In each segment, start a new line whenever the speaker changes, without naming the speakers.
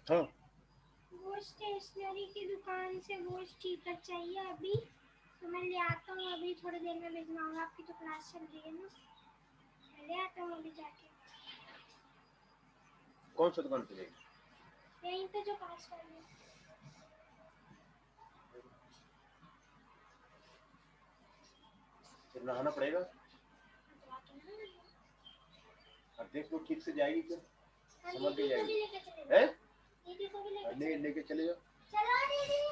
हाँ
वो स्टेशनरी की दुकान से वो स्टिकर चाहिए अभी, तो मैं ले आता हूँ, अभी थोड़ी देर में भिजवाऊंगा। आपकी तो क्लास चल रही है ना, मैं ले आता हूँ अभी जाके।
कौन सा दुकान पे जाएगी?
यहीं पे जो पास वाली है।
फिर नहाना पड़ेगा।
तो आके ना ले लो।
अब देख लो ठीक से जाएगी फिर,
हाँ,
समझ के
दीदी को भी
जाएगी।
लेके चले
है
जाओ। दीदी को भी लेके चले
लेके चले जाओ।
चलो दीदी।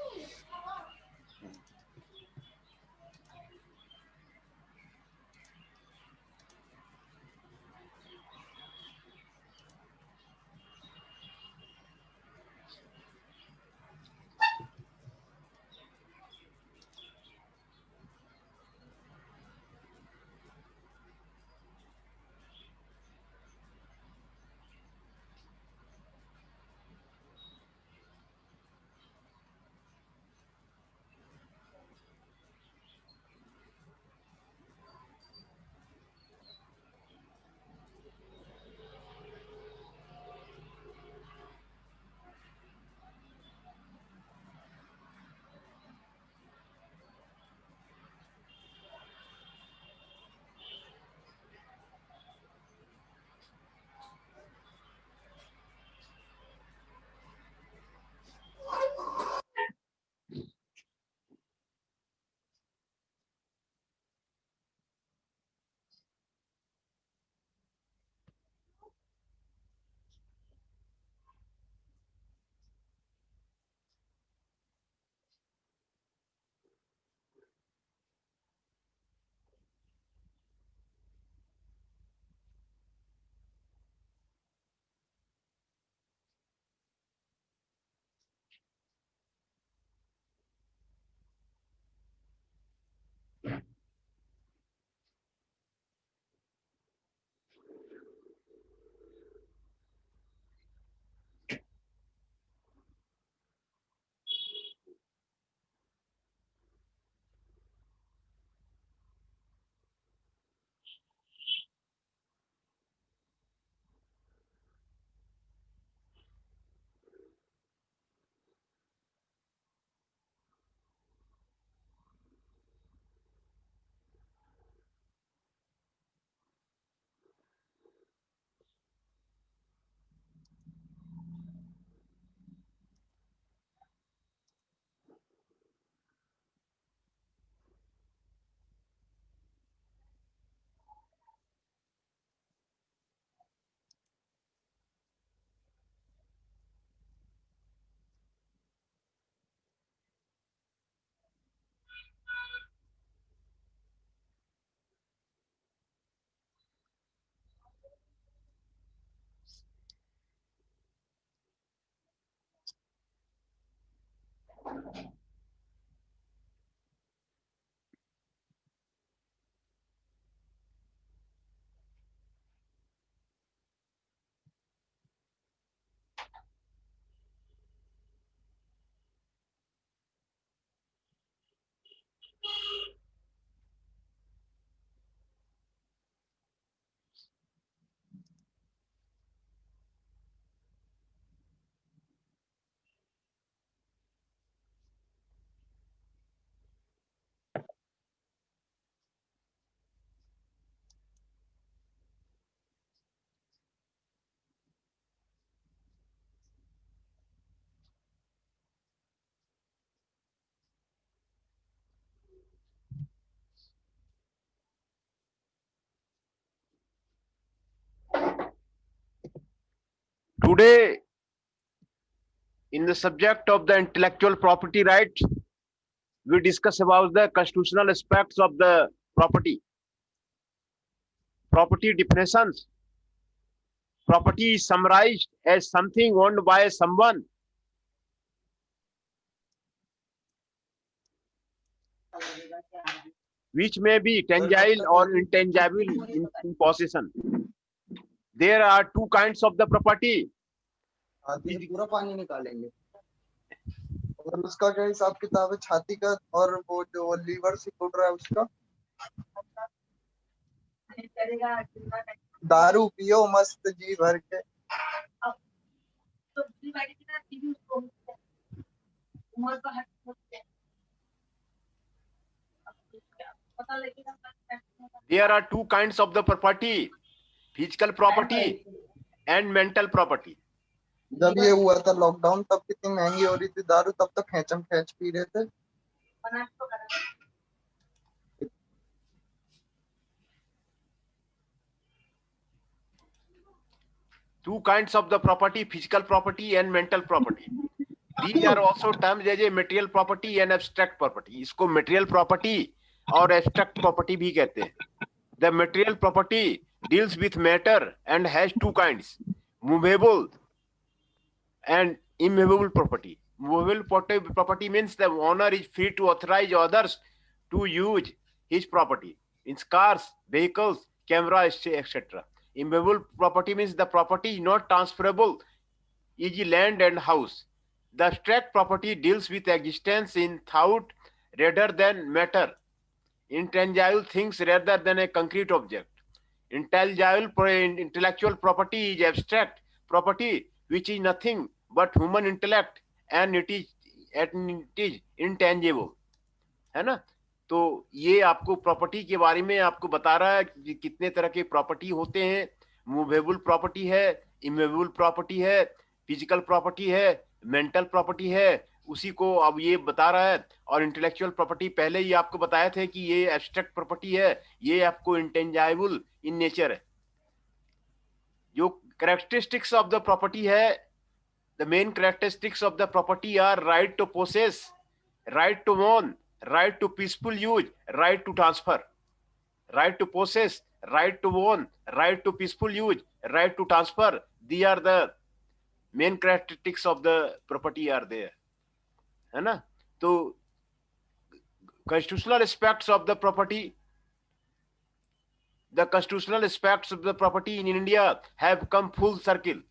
Today, in the subject of the intellectual property right, we discuss about the constitutional aspects of the property. Property definitions. Property is summarized as something owned by someone, which may be tangible or intangible in possession. There are two kinds of the property.
आदमी से पूरा पानी निकालेंगे। और उसका क्या हिसाब किताब है छाती का, और वो जो लीवर से फूट रहा है उसका? दारू पियो मस्त जी भर के।
There are two kinds of the property, physical property and mental property.
जब ये हुआ था लॉकडाउन तब कितनी महंगी हो रही थी दारू, तब तो खेचम खेच पी रहे थे।
Two kinds of the property, physical property and mental property. These are also termed as a material property and abstract property. इसको material property और abstract property भी कहते हैं. The material property deals with matter and has two kinds: movable and immovable property. Movable property means the owner is free to authorize others to use his property in cars, vehicles, cameras, etc. Immovable property means the property is not transferable, e.g. land and house. The abstract property deals with existence in thought rather than matter, intangible things rather than a concrete object. Intellectual property is abstract property which is nothing but human intellect and it is intangible, है ना। तो ये आपको property के बारे में आपको बता रहा है कि कितने तरह के प्रॉपर्टी होते हैं। मूवेबल प्रॉपर्टी है, इमूवेबल प्रॉपर्टी है, फिजिकल प्रॉपर्टी है, मेंटल प्रॉपर्टी है, उसी को अब ये बता रहा है। और इंटेलेक्चुअल प्रॉपर्टी पहले ही आपको बताया थे कि ये एब्स्ट्रैक्ट प्रॉपर्टी है, ये आपको इंटेंजाइबल इन नेचर है। जो कैरेक्टरिस्टिक्स ऑफ द प्रॉपर्टी है, the main characteristics of the property are right to possess, right to own, right to peaceful use, right to transfer. Right to possess, right to own, right to peaceful use, right to transfer. These are the main characteristics of the property are there, है ना। तो constitutional aspects of the property, the constitutional aspects of the property in India have come full circle.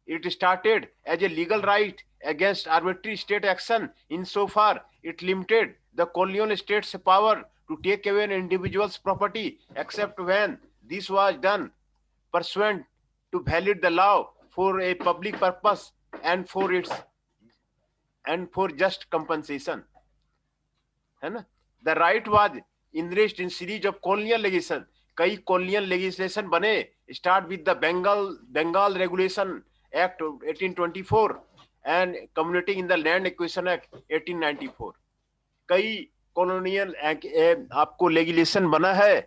It started as a legal right against arbitrary state action insofar it limited the colonial state's power to take away an individual's property except when this was done pursuant to valid the law for a public purpose and for just compensation, है ना। The right was enriched in series of colonial legislation. कई colonial legislation बने, start with the Bengal Regulation Act 1824 and Community in the Land Acquisition Act 1894. कई colonial आपको legislation बना है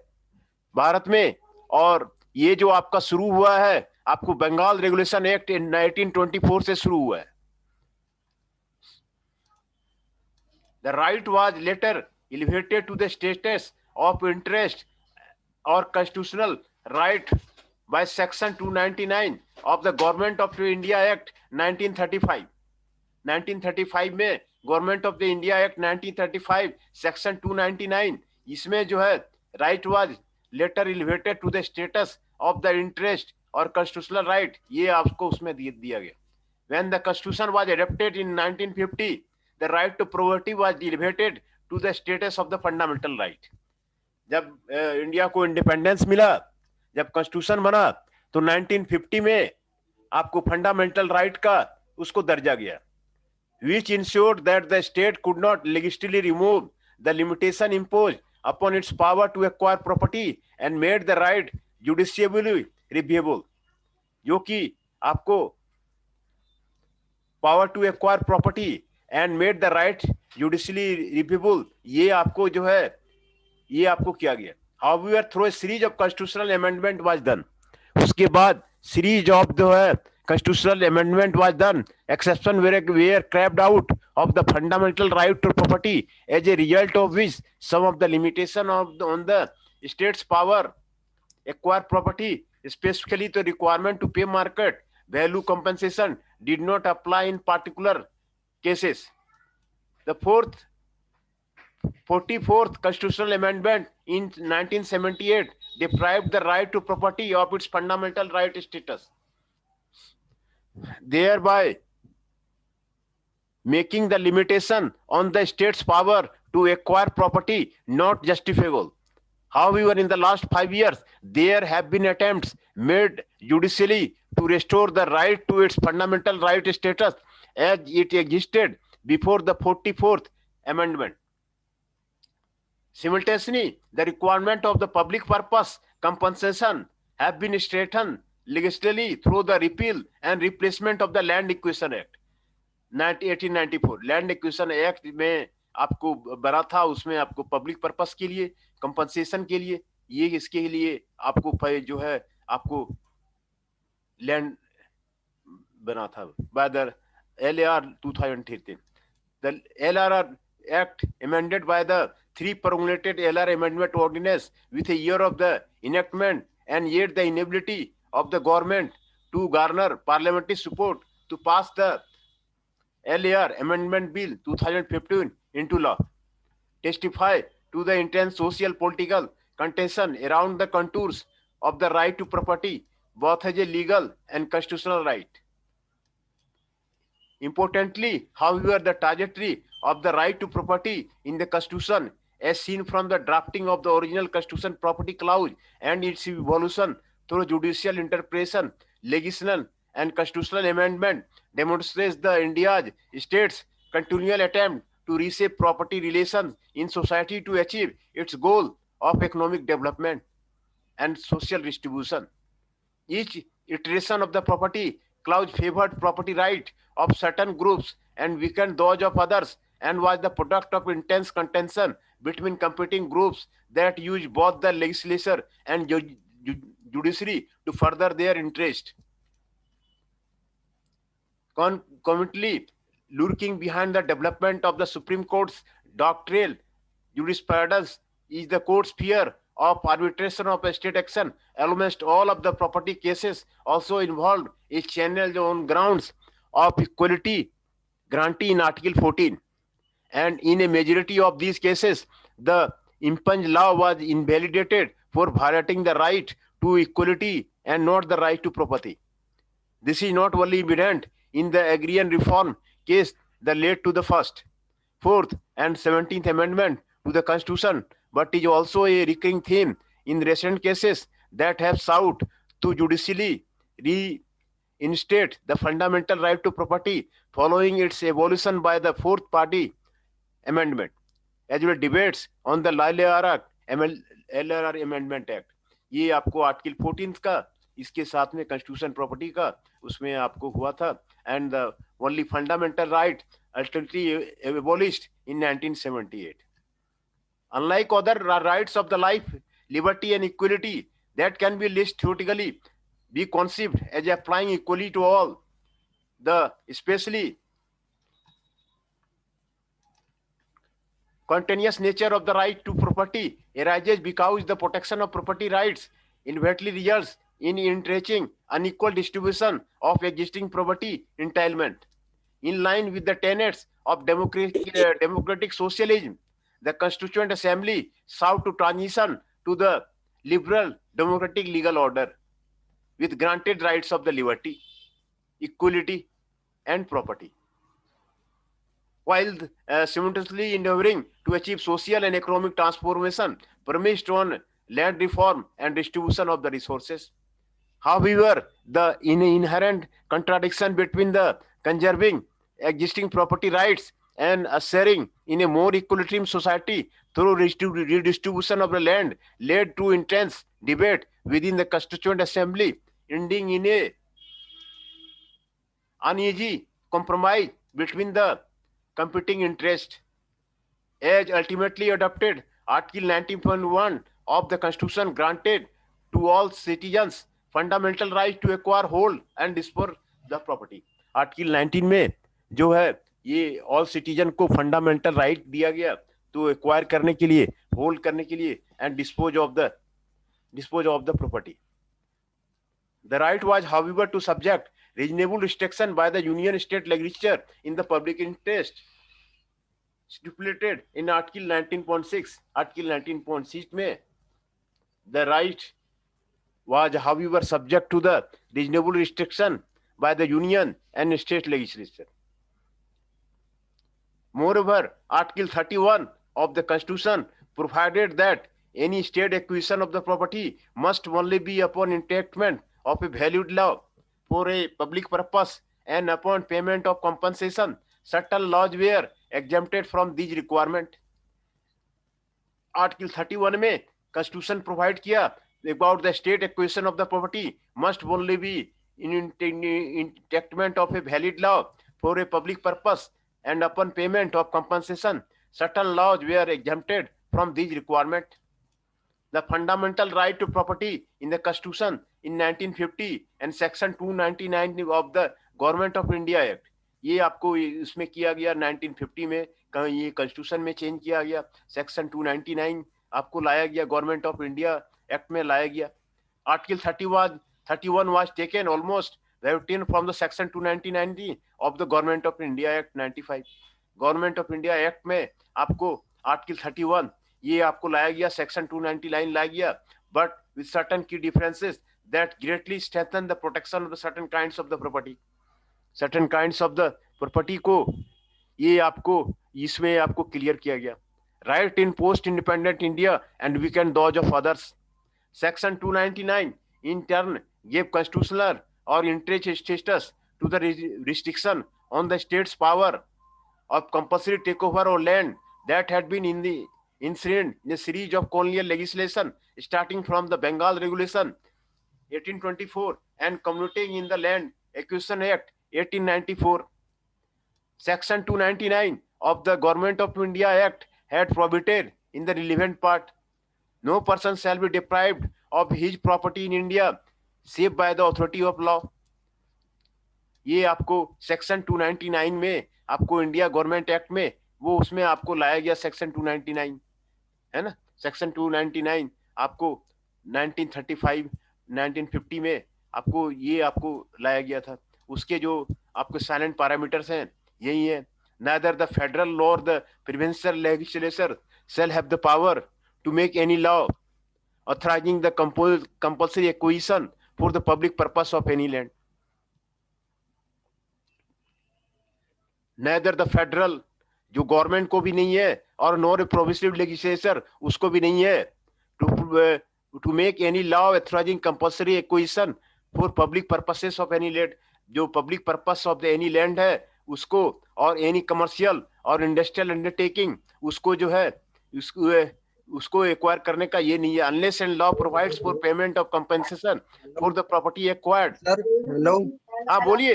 भारत में, और ये जो आपका शुरू हुआ है आपको बंगाल रेगुलेशन एक्ट 1924 से शुरू हुआ है। The right was later elevated to the status of interest or constitutional right by Section 299 of the Government of India Act 1935. 1935 में government of the India act 1935 section 299, इसमें जो है right was later elevated to the status of the interest और constitutional right, ये आपको उसमें दिया गया। When the constitution was adopted in 1950, the right to property was elevated to the status of the fundamental right. जब India को independence मिला, जब कॉन्स्टिट्यूशन बना, तो 1950 में आपको फंडामेंटल राइट का उसको दर्जा गया, which ensured that the state could not legally remove the limitation imposed upon its power to acquire property and made the right judicially reviewable. जो कि आपको power to acquire property and made the right judicially reviewable, ये आपको जो है ये आपको किया गया। However, through a series of constitutional amendment was done. उसके बाद series of जो है constitutional amendment was done, exception were carved out of the fundamental right to property, as a result of which some of the limitation on the state's power acquire property, specifically the requirement to pay market value compensation, did not apply in particular cases. The 44th constitutional amendment in 1978 deprived the right to property of its fundamental right status, thereby making the limitation on the state's power to acquire property not justifiable. However, in the last 5 years, there have been attempts made judicially to restore the right to its fundamental right status as it existed before the 44th Amendment. Simultaneously, the requirement of the public purpose compensation have been strengthened legislatively through the repeal and replacement of the Land Acquisition Act 1894. Land acquisition act में आपको बना था, उसमें आपको public purpose के लिए compensation के लिए ये इसके लिए आपको जो है आपको लैंड बना था by the LAR 2013. The LRR Act amended by the three promulgated LR Amendment Ordinance with a year of the enactment and yet the inability of the government to garner parliamentary support to pass the LAR Amendment Bill 2015 into law testify to the intense social political contention around the contours of the right to property, both as a legal and constitutional right. Importantly, however, the trajectory of the right to property in the Constitution, as seen from the drafting of the original Constitution property clause and its evolution through judicial interpretation, legislation, and constitutional amendment, demonstrates the India's state's continual attempt to reshape property relations in society to achieve its goal of economic development and social distribution. Each iteration of the property clause favored property right of certain groups and weakened those of others, and was the product of intense contention between competing groups that used both the legislature and judiciary to further their interest. Concomitantly, lurking behind the development of the Supreme Court's doctrinal jurisprudence is the court's fear of arbitration of a state action. Almost all of the property cases also involved is channeled on grounds of equality granted in Article 14. And in a majority of these cases, the impunged law was invalidated for violating the right to equality and not the right to property. This is not only evident in the agrarian reform case that led to the First, Fourth, and 17th Amendment to the Constitution, but is also a recurring theme in recent cases that have sought to judicially reinstate the fundamental right to property following its abolition by the Fourth Party Amendment, as well debates on the LRR Amendment Act. ये आपको article 14 का इसके साथ में constitution property का उसमें आपको हुआ था, and the only fundamental right ultimately abolished in 1978. Unlike other rights of the life, liberty, and equality that can be least theoretically be conceived as applying equally to all, the especially continuous nature of the right to property arises because the protection of property rights inevitably results in entrenching unequal distribution of existing property entitlement. In line with the tenets of democratic socialism, the Constituent Assembly sought to transition to the liberal democratic legal order with granted rights of the liberty, equality, and property, while simultaneously endeavoring to achieve social and economic transformation premised on land reform and distribution of the resources. However, the inherent contradiction between the conserving existing property rights and assuring in a more equalitarian society through redistribution of the land led to intense debate within the Constituent Assembly, ending in a uneasy compromise between the competing interests. As ultimately adopted, Article 19.1 of the Constitution granted to all citizens fundamental right to acquire, hold and dispose the property. Article 19 में जो है ये all citizen को fundamental right दिया गया तो acquire करने के लिए, होल्ड करने के लिए and dispose of the property. The right was, however, to subject reasonable restriction by the Union State Legislature in the public interest stipulated in Article 19.6. Article 19.6 में the right was, however, subject to the reasonable restriction by the Union and State Legislature. Moreover, Article 31 of the Constitution provided that any state acquisition of the property must only be upon enactment of a valued law for a public purpose and upon payment of compensation, certain laws were exempted from these requirement. Article 31 में constitution provide किया about the state acquisition of the property must only be in enactment of a valid law for a public purpose, and upon payment of compensation, certain laws were exempted from these requirement. The fundamental right to property in the Constitution in 1950 and Section 299 of the Government of India Act, ये आपको इसमें किया गया 1950 में, कहीं ये constitution में change किया गया, सेक्शन 299 आपको लाया गया, गवर्नमेंट ऑफ इंडिया एक्ट में लाया गया. Article 31 was taken almost written from the section 299 of the Government of India Act 95. Government of India act में आपको आर्टिकल 31 ये आपको लाया गया, सेक्शन 299 लाया गया, बट विद सर्टेन की differences that greatly strengthen the protection of the certain kinds of the property. Certain kinds of the property को ये आपको इसमें आपको क्लियर किया गया. Right in post independent India and weekend those of others. Section 299 in turn gave constitutional or interest status to the restriction on the state's power of compulsory takeover of land that had been inherent in a series of colonial legislation starting from the Bengal Regulation 1824 and culminating in the Land Acquisition Act 1894. Section 299 of the Government of India Act had provided in the relevant part, no person shall be deprived of his property in India save by the authority of law. ये आपको section 299 में आपको India government act में वो उसमें आपको लाया गया सेक्शन 299 है ना. सेक्शन 299 आपको 1935 1950 में आपको ये आपको लाया गया था. उसके जो आपके साइलेंट पैरामीटर्स हैं यही है. neither the federal nor the provincial legislature shall have the power to make any law authorizing the compulsory acquisition for the public purpose of any land. Neither the federal जो government को भी नहीं है और nor provincial legislature उसको भी नहीं है to make any law authorising compulsory acquisition for public purposes of any land. जो public purpose of the any land है उसको और एनी कमर्शियल और इंडस्ट्रियल अंडरटेकिंग उसको जो है उसको एक्वायर करने का ये नहीं है unless and law provides for payment of compensation for the property acquired.
Sir hello.
हाँ बोलिए.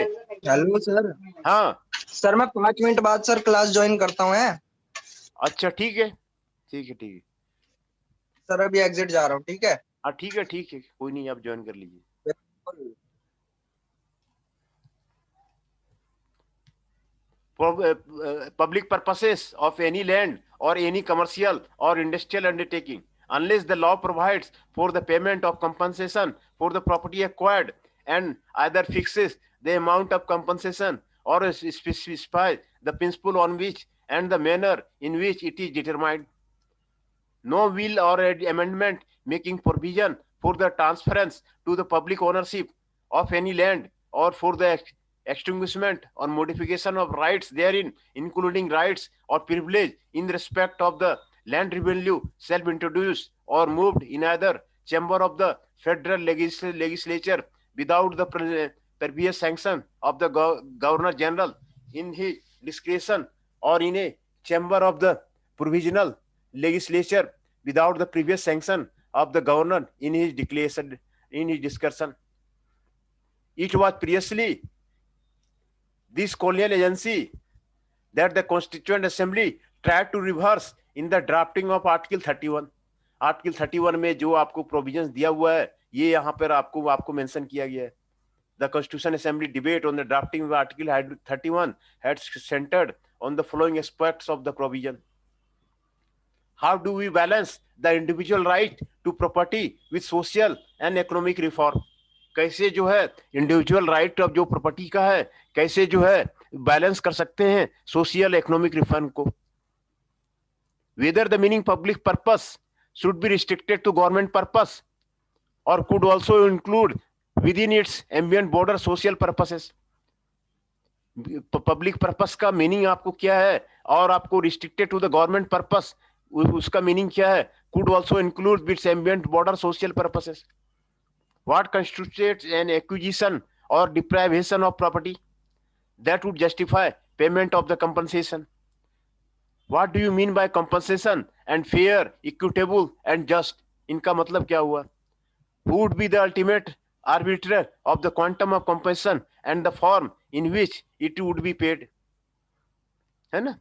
Hello sir.
हाँ
सर मैं 5 मिनट बाद सर क्लास ज्वाइन करता हूँ.
अच्छा ठीक है ठीक है ठीक है
सर अभी एग्जिट जा रहा हूँ. ठीक है.
हाँ ठीक है कोई नहीं आप ज्वाइन कर लीजिए. Public purposes of any land or any commercial or industrial undertaking unless the law provides for the payment of compensation for the property acquired and either fixes the amount of compensation or specifies the principle on which and the manner in which it is determined. No will or amendment making provision for the transference to the public ownership of any land or for the extinguishment or modification of rights therein, including rights or privilege in respect of the land revenue, shall be introduced or moved in either chamber of the federal legislature without the previous sanction of the Governor General in his discretion, or in a chamber of the provisional legislature without the previous sanction of the Governor in his discretion. It was previously this colonial agency that the Constituent Assembly tried to reverse in the drafting of Article 31. Article 31 में जो आपको provisions दिया हुआ है ये यहाँ पर आपको मेंशन किया गया है. The Constitution Assembly debate on the drafting of Article 31 had centered on the following aspects of the provision. How do we balance the individual right to property with social and economic reform? कैसे जो है individual right of जो property का है कैसे जो है balance कर सकते हैं सोशल इकोनॉमिक रिफॉर्म को. Whether the meaning public purpose should be restricted to government purpose और could also include within its ambient border social purposes. Public purpose का मीनिंग आपको क्या है और आपको restricted to the government purpose उसका meaning क्या है. Could also include with ambient border social purposes. What constitutes an acquisition or deprivation of property? that would justify payment of the compensation. What do you mean by compensation and fair, equitable and just? इनका मतलब क्या हुआ? Who would be the ultimate arbiter of the quantum of compensation and the form in which it would be paid? है ना?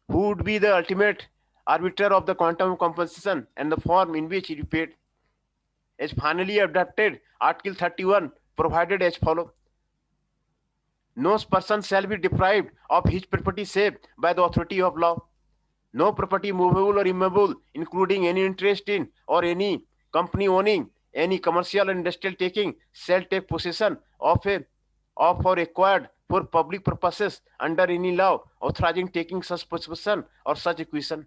Who would be the ultimate arbiter of the quantum of compensation and the form in which it is paid? As finally adopted, Article 31 provided as follows. No person shall be deprived of his property save by the authority of law. No property movable or immovable, including any interest in or any company owning any commercial or industrial taking, shall take possession of or acquired for public purposes under any law authorizing taking such possession or such acquisition,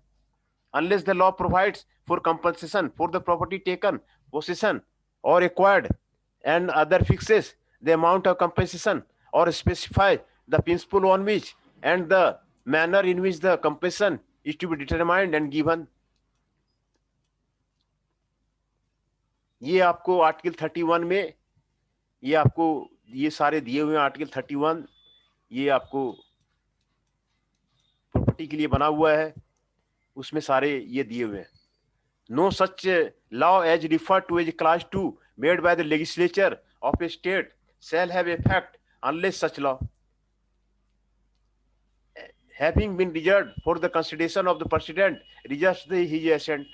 unless the law provides for compensation for the property taken, possession or acquired, and other fixes the amount of compensation or specify the principle on which and the manner in which the compensation is to be determined and given. ये आपको article 31 में ये आपको ये सारे दिए हुए हैं. आर्टिकल 31 ये आपको प्रॉपर्टी के लिए बना हुआ है, उसमें सारे ये दिए हुए हैं. No such law as referred to as clause 2 made by the legislature of a state shall have effect unless such law, having been reserved for the consideration of the president, rejects his assent.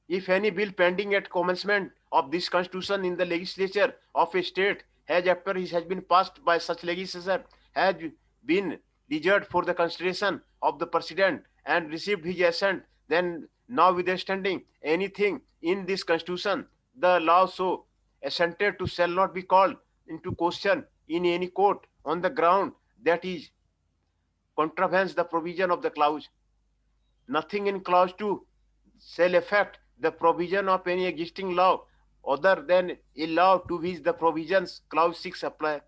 If any bill pending at commencement of this constitution in the legislature of a state has, after it has been passed by such legislature, has been reserved for the consideration of the president and received his assent, then notwithstanding anything in this constitution, the law so assented to shall not be called into question in any court on the ground that is contravenes the provision of the clause. Nothing in clause 2 shall affect the provision of any existing law other than a law to which the provisions clause 6 apply.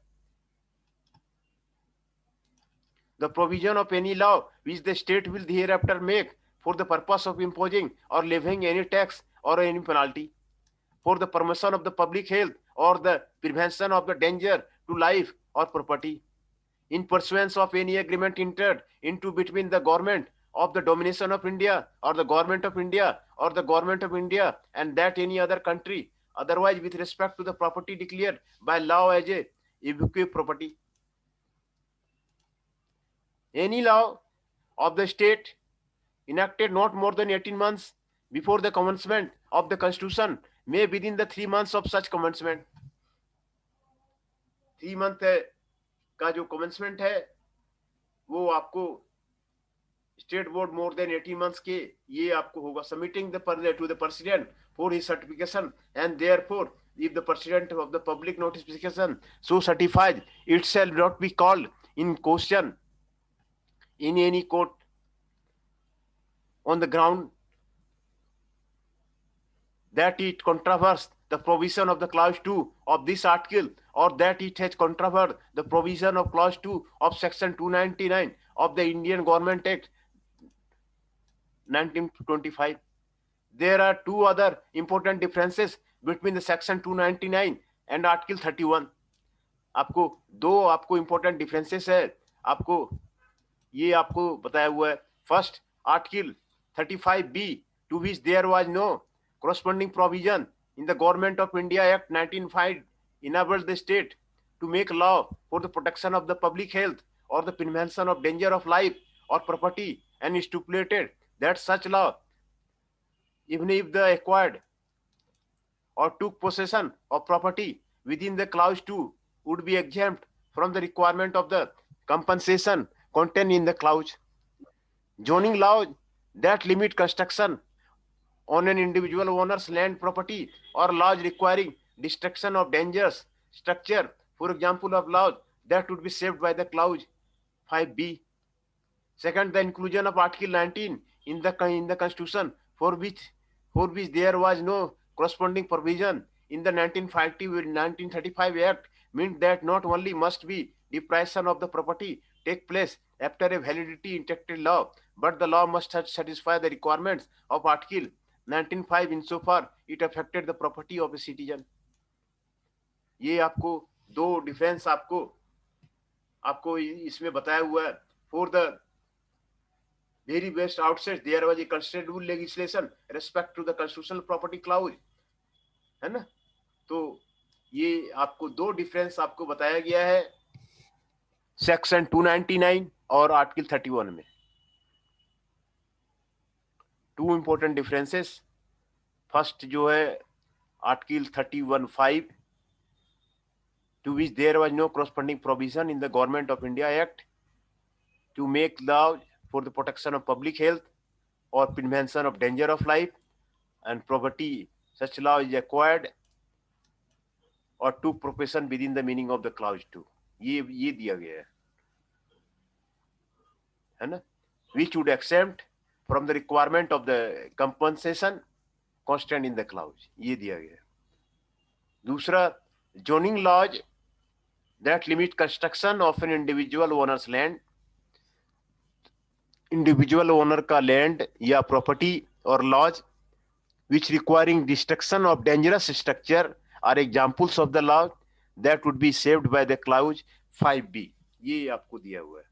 The provision of any law which the state will hereafter make for the purpose of imposing or levying any tax or any penalty, for the promotion of the public health or the prevention of the danger to life or property, in pursuance of any agreement entered into between the government of the domination of India or the government of India or the government of India and that any other country, otherwise with respect to the property declared by law as a evocative property. Any law of the state enacted not more than 18 months before the commencement of the constitution may within the 3 months of such commencement. 3 month का जो commencement है वो आपको state board more than 18 months के ये आपको होगा submitting the to the president for his certification, and therefore if the president of the public notification so certifies, it shall not be called in question in any court on the ground that it contravenes the provision of the clause 2 of this article, or that it has contravened the provision of clause 2 of section 299 of the Indian Government Act 1925. There are two other important differences between the section 299 and article 31. आपको दो आपको important differences है, आपको ये आपको बताया हुआ है. First, article 35B, to which there was no corresponding provision in the Government of India Act 1905, enabled the state to make law for the protection of the public health or the prevention of danger of life or property, and stipulated that such law, even if the acquired or took possession of property within the clause 2, would be exempt from the requirement of the compensation contained in the clause. Zoning laws that limit construction on an individual owner's land property or laws requiring destruction of dangerous structure, for example of laws that would be saved by the clause 5B. Second, the inclusion of article 19 in the constitution for which there was no corresponding provision in the 1935 act meant that not only must be deprivation of the property take place after a validity enacted law, but the law must satisfy the requirements of article 1905 insofar it affected the property of a citizen. ये आपको दो difference आपको इसमें बताया हुआ है. For the very best outset there was a considerable legislation respect to the constitutional property clause, है ना. तो ये आपको दो डिफरेंस आपको बताया गया है सेक्शन 299 और आर्टिकल 31 में. Two important differences. फर्स्ट जो है article 31(5) to which there was no corresponding provision in the Government of India Act to make laws for the protection of public health or prevention of danger of life and property. Such law is acquired or to profession within the meaning of the clause 2. ये दिया गया है ना. Which would exempt from the requirement of the compensation contained in the clause. ये दिया गया. दूसरा, zoning laws that limit construction of an individual owner's land. Individual owner का लैंड या प्रॉपर्टी और laws which requiring destruction of dangerous structure are examples of the law that would be saved by the clause 5B. ये आपको दिया हुआ है.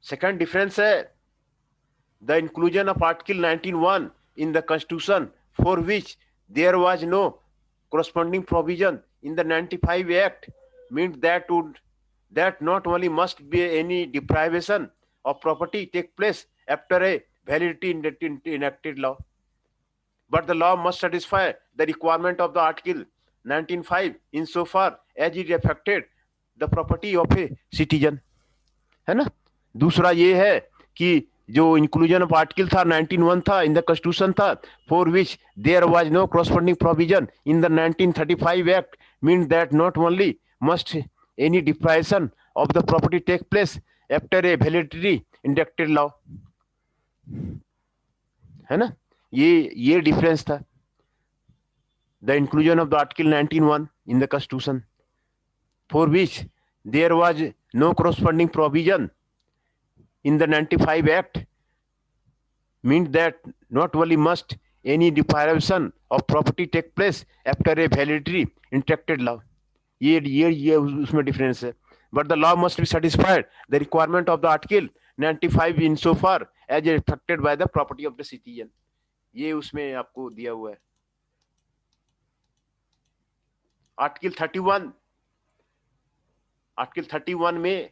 Second difference है the inclusion of article 19(1) in the constitution for which there was no corresponding provision in the 95 act meant that not only must be any deprivation of property take place after a validity enacted law, but the law must satisfy the requirement of the article 19(5) insofar as it affected the property of a citizen, है ना. दूसरा ये है कि जो inclusion of article था 19(1) था in the constitution था for which there was no corresponding provision in the 1935 act means that not only must any deprivation of the property take place after a validity enacted law, है ना. ये difference था. The inclusion of the article 19(1) in the constitution for which there was no corresponding provision in the 95 act means that not only must any deprivation of property take place after a validity enacted law. ये उसमें difference है. But the law must be satisfied the requirement of the article 95 insofar as affected by the property of the citizen. ये उसमें आपको दिया हुआ है. Article 31 में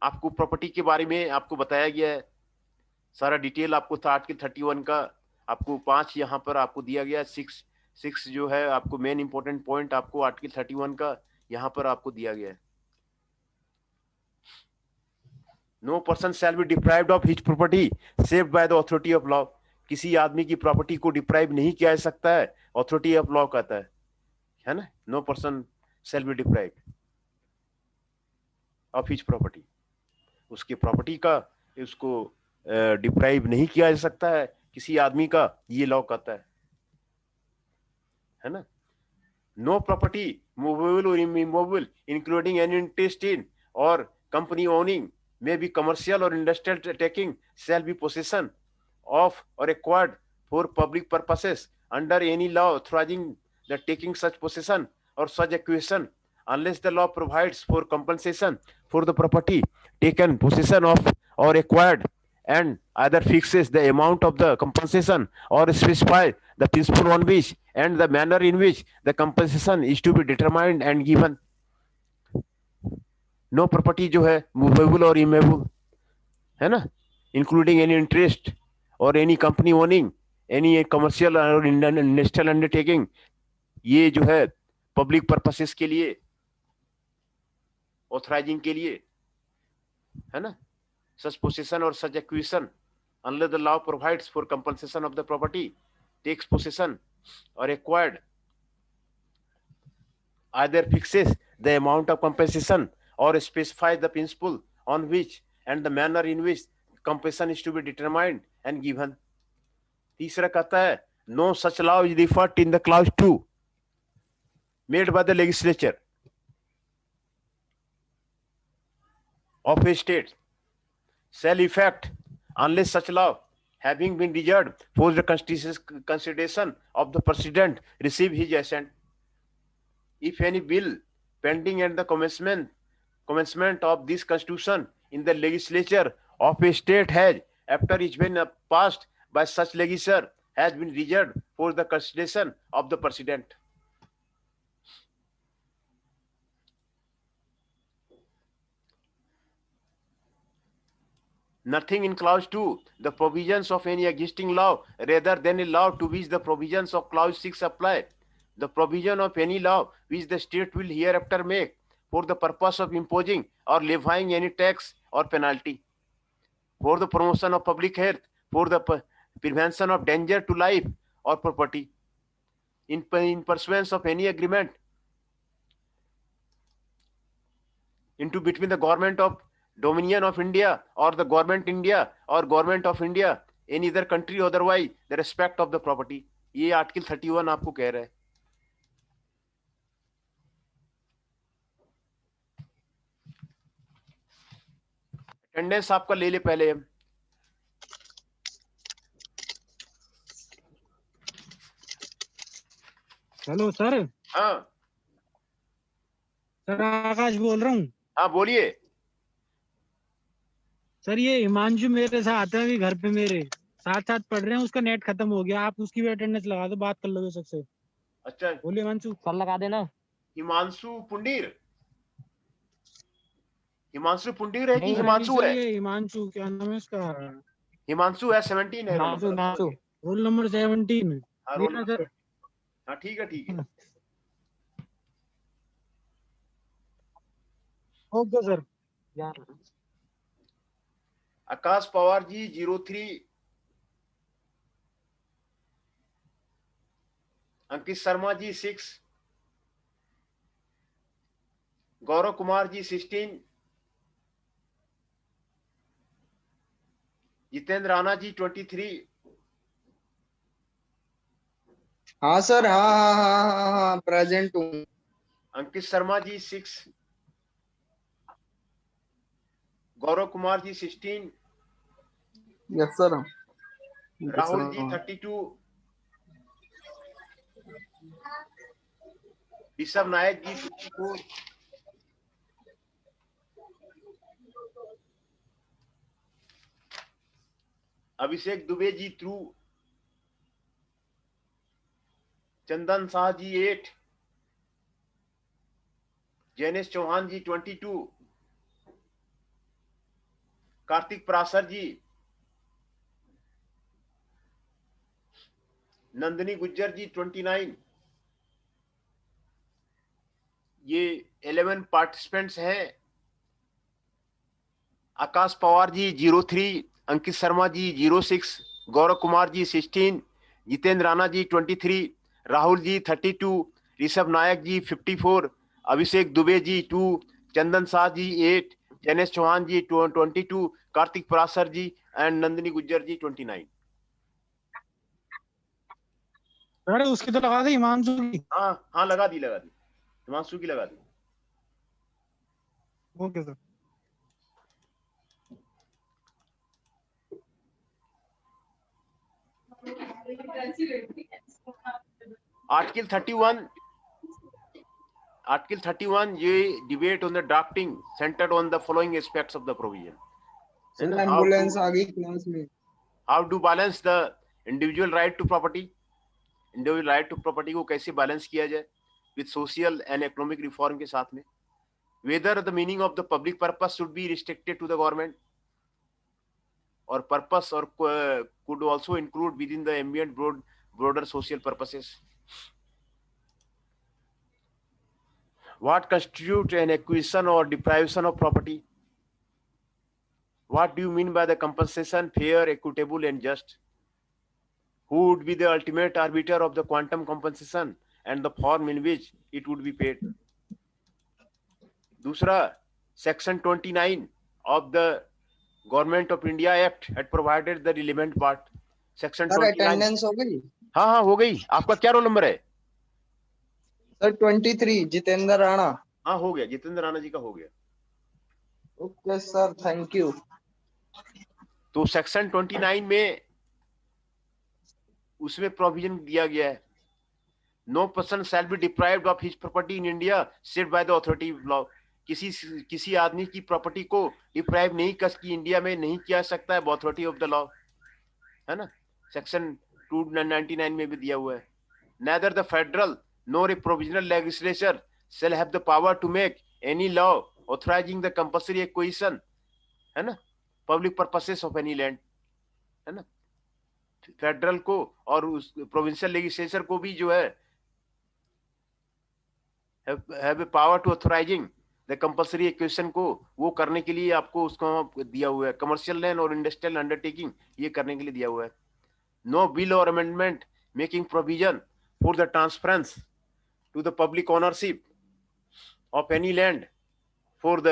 आपको प्रॉपर्टी के बारे में आपको बताया गया है. सारा डिटेल आपको था आर्टिकल 31 का. आपको 5 यहाँ पर आपको दिया गया. 6 जो है आपको मेन इंपॉर्टेंट पॉइंट आपको आर्टिकल 31 का यहाँ पर आपको दिया गया है. No person shall be deprived of his property saved by the authority of law. किसी आदमी की प्रॉपर्टी को डिप्राइव नहीं किया जा सकता है, अथॉरिटी ऑफ लॉ कहता है ना. No person shall be deprived of his property. उसकी प्रॉपर्टी का उसको डिप्राइव नहीं किया जा सकता है किसी आदमी का, ये लॉ कहता है ना. नो प्रॉपर्टी मूवेबल और immovable including any interest in और company owning may be commercial or industrial taking shall be possession of or acquired for public purposes under any law authorizing the taking such possession or such acquisition unless the law provides for compensation for the property taken possession of or acquired and either fixes the amount of the compensation or specifies the principle on which and the manner in which the compensation is to be determined and given. No property जो है movable और immovable है ना, including any interest और any company owning any commercial और industrial undertaking, ये जो है पब्लिक पर्पसेस के लिए ऑथराइजिंग के लिए है ना. सच पोसेशन और such acquisition unless the law provides for compensation of the property takes possession और acquired either fixes the amount of compensation or specifies the principle on which and the manner in which compensation is to be determined and given. तीसरा कहता है no such law is referred in the clause 2 made by the legislature of a state shall effect unless such law having been reserved for the consideration of the President, receive his assent. If any bill pending at the commencement of this Constitution in the legislature of a state has, after it's been passed by such legislature, has been reserved for the consideration of the President. Nothing in clause 2, the provisions of any existing law rather than a law to which the provisions of clause 6 apply. The provision of any law which the state will hereafter make for the purpose of imposing or levying any tax or penalty, for the promotion of public health, for the prevention of danger to life or property, in pursuance of any agreement into between the government of Dominion of India or the government India or government of India in either country otherwise the respect of the property. ये article 31 आपको कह रहा है. Attendance आपका ले ले पहले हम.
Hello sir.
हाँ
सर आकाश बोल रहा हूँ.
हाँ बोलिए.
सर ये हिमांशु मेरे साथ है, अभी घर पे मेरे साथ साथ पढ़ रहे हैं. उसका नेट खत्म हो गया, आप उसकी भी अटेंडेंस लगा दो, बात कर लो सबसे.
अच्छा
बोलिए हिमांशु.
सर लगा देना.
हिमांशु पुंडीर. हिमांशु पुंडीर है कि
नहीं,
हिमांशु है?
ये हिमांशु क्या नाम है इसका?
हिमांशु है. 17 है
हिमांशु.
Roll number 17.
हाँ,
ये
रोल
ना सर.
हाँ ठीक है ठीक है.
Okay sir.
यार
आकाश पवार जी 03, अंकित शर्मा जी 6, गौरव कुमार जी 16, जितेंद्र राणा जी 23,
हाँ सर, हाँ प्रेजेंट हूँ.
Ankit Sharma ji 6, Gaurav Kumar ji 16,
yes sir.
राहुल जी 32, ऋषभ नायक जी 54, अभिषेक दुबे जी 2, चंदन शाह जी 8, जैनेश चौहान जी 22, कार्तिक प्रासर जी, नंदिनी गुज्जर जी 29. ये 11 पार्टिसिपेंट्स हैं. आकाश पवार जी 03, अंकित शर्मा जी 06, गौरव कुमार जी 16, जितेंद्र राणा जी 23, राहुल जी 32, ऋषभ नायक जी 54, अभिषेक दुबे जी 2, चंदन शाह जी 8, जैनेश चौहान जी 22, कार्तिक पराशर जी एंड नंदिनी गुज्जर जी 29.
अरे उसकी तो लगा दे हिमांशु की.
हाँ हाँ लगा दी हिमांशु की लगा दी.
Okay sir.
आर्टिकल 31 ये debate on the drafting centred on the following aspects of the provision.
Sir ambulance आ गई क्लास में.
How to balance the individual right to property. Individual right to property को कैसे बैलेंस किया जाए with social and economic reform के साथ में. Whether the meaning of the public purpose should be restricted to the government और purpose और could also include within the ambient broader social purposes. What constitutes an acquisition or deprivation of property? What do you mean by the compensation fair, equitable and just? Who would be the ultimate arbiter of the quantum compensation and the form in which it would be paid? दूसरा, section 29 of the Government of India Act had provided the relevant part. Section 29.
Attendance हो गई.
हाँ हो गई. आपका क्या roll number है?
Sir 23, Jitendra Rana.
हाँ हो गया, जितेंद्र राणा जी का हो गया.
Okay sir, thank you.
तो सेक्शन 29 में उसमें प्रोविजन दिया गया है, no person shall be deprived of his property in India set by the authority law. किसी आदमी की प्रॉपर्टी को डिप्राइव नहीं कर की इंडिया में नहीं किया सकता है अथॉरिटी ऑफ द लॉ, है ना, सेक्शन 299 में भी दिया हुआ है। Neither the federal nor a provisional legislature shall have the power to make any law authorizing the compulsory acquisition, है ना, public purposes of any land, है ना। फेडरल को और उस प्रोविंशियल लेजिस्लेचर को भी जो है have a power to authorizing the compulsory acquisition को वो करने के लिए आपको उसको दिया हुआ है, कमर्शियल लैंड और इंडस्ट्रियल अंडरटेकिंग ये करने के लिए दिया हुआ है। नो बिल और amendment making provision for the transference to the public ownership of any land for the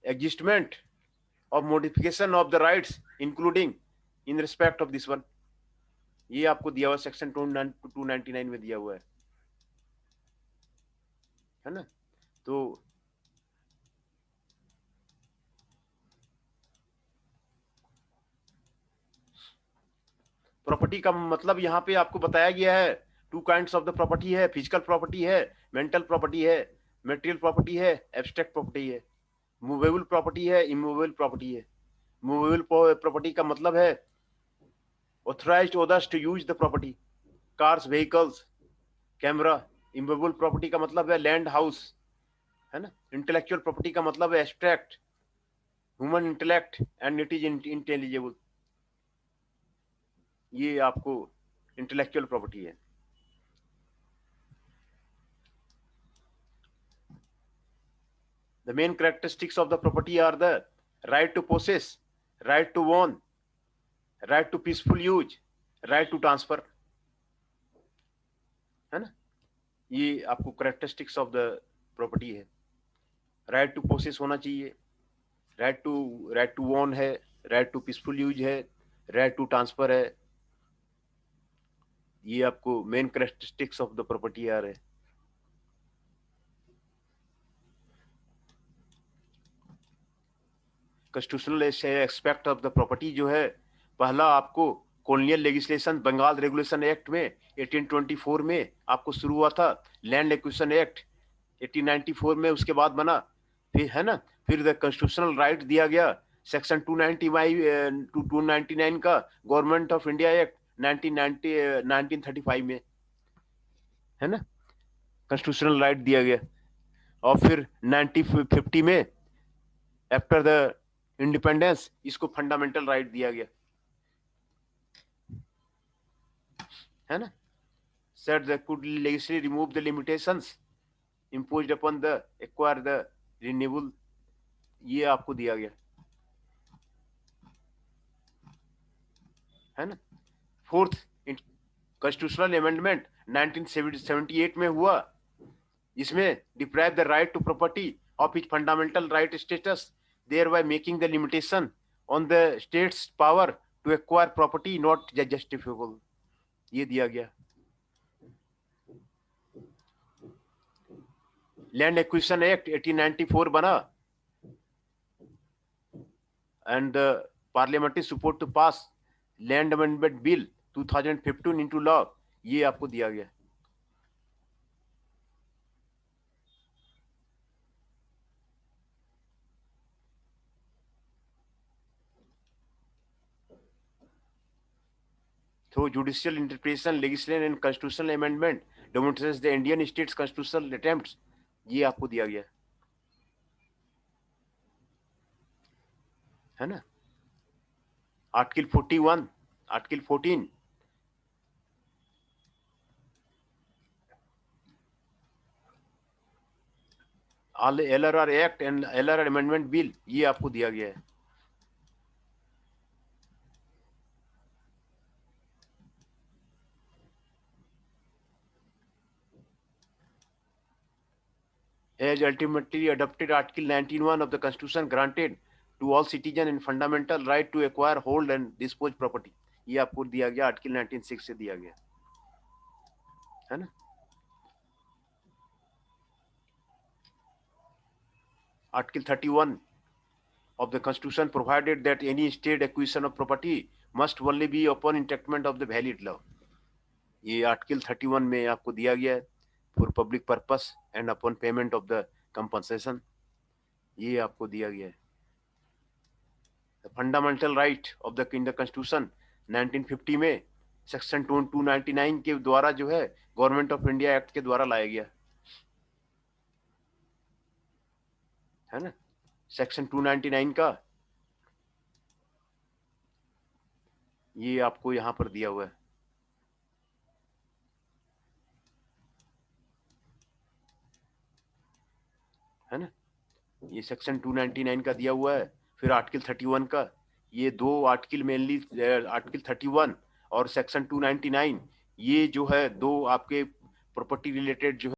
adjustment of modification of the rights including in respect of this one, ये आपको दिया हुआ सेक्शन 299 में दिया हुआ है ना। तो प्रॉपर्टी का मतलब यहाँ पे आपको बताया गया है, two kinds of the property है, फिजिकल प्रॉपर्टी है, मेंटल प्रॉपर्टी है, मटेरियल प्रॉपर्टी है, एब्स्ट्रैक्ट प्रॉपर्टी है, मूवेबल प्रॉपर्टी है, इमूवेबल प्रॉपर्टी है। मूवेबल प्रॉपर्टी का मतलब है authorised owners to use the property, cars, vehicles, camera. Immovable property का मतलब है लैंड, हाउस, है ना। इंटेलेक्चुअल प्रॉपर्टी का मतलब है abstract, human intellect and it is intelligible, ये आपको इंटेलेक्चुअल प्रॉपर्टी है। The main characteristics of the property are the right to possess, right to own, right to peaceful use, right to transfer, है ना। ये आपको characteristics of the property है। right to possess होना चाहिए, right to own है, right to peaceful use है, right to transfer है। ये आपको main characteristics of the property आ रहे हैं। Constitutional expect of the property जो है, पहला आपको colonial legislation Bengal regulation act में 1824 में आपको शुरू हुआ था, लैंड एक्विजिशन एक्ट 1894 में उसके बाद बना, फिर है ना, फिर द कॉन्स्टिट्यूशनल राइट दिया गया सेक्शन 299 का गवर्नमेंट ऑफ इंडिया एक्ट 1935 में, है ना, कॉन्स्टिट्यूशनल राइट दिया गया। और फिर 1950 में आफ्टर द इंडिपेंडेंस इसको फंडामेंटल राइट दिया गया, है ना। Set the could legislatively remove the limitations imposed upon the acquire the renewable, ये आपको दिया गया, है ना। फोर्थ कॉन्स्टिट्यूशनल अमेंडमेंट 1978 में हुआ, इसमें deprive the right to property of its fundamental right status, thereby making the limitation on the state's power to acquire property not justifiable, ये दिया गया। लैंड एक्विजिशन एक्ट 1894 बना and parliamentary support to pass land amendment bill 2015 into law, ये आपको दिया गया। Through judicial interpretation, legislation and constitutional amendment demonstrates the Indian state's constitutional attempts, ये आपको दिया गया, है ना। Article 41, article 14 LRR act and LRR amendment bill, ये आपको दिया गया है। As ultimately adopted, Article 19(1) of the Constitution granted to all citizens and fundamental right to acquire, hold and dispose property, ये आपको दिया गया, आर्टिकल 19(6) से दिया गया, है ना। Article 31 of the Constitution provided that any state acquisition of property must only be upon enactment of the valid law. ये आर्टिकल 31 में आपको दिया गया है, for public purpose and upon payment of the compensation, ये आपको दिया गया है। Fundamental right of the constitution 1950 में सेक्शन 299 के द्वारा जो है गवर्नमेंट ऑफ इंडिया एक्ट के द्वारा लाया गया है ना, सेक्शन 299 का ये आपको यहां पर दिया हुआ है ना, ये सेक्शन 299 का दिया हुआ है। फिर आर्टिकल 31 का, ये दो आर्टिकल मेनली आर्टिकल 31 और सेक्शन 299, ये जो है दो आपके प्रॉपर्टी रिलेटेड जो है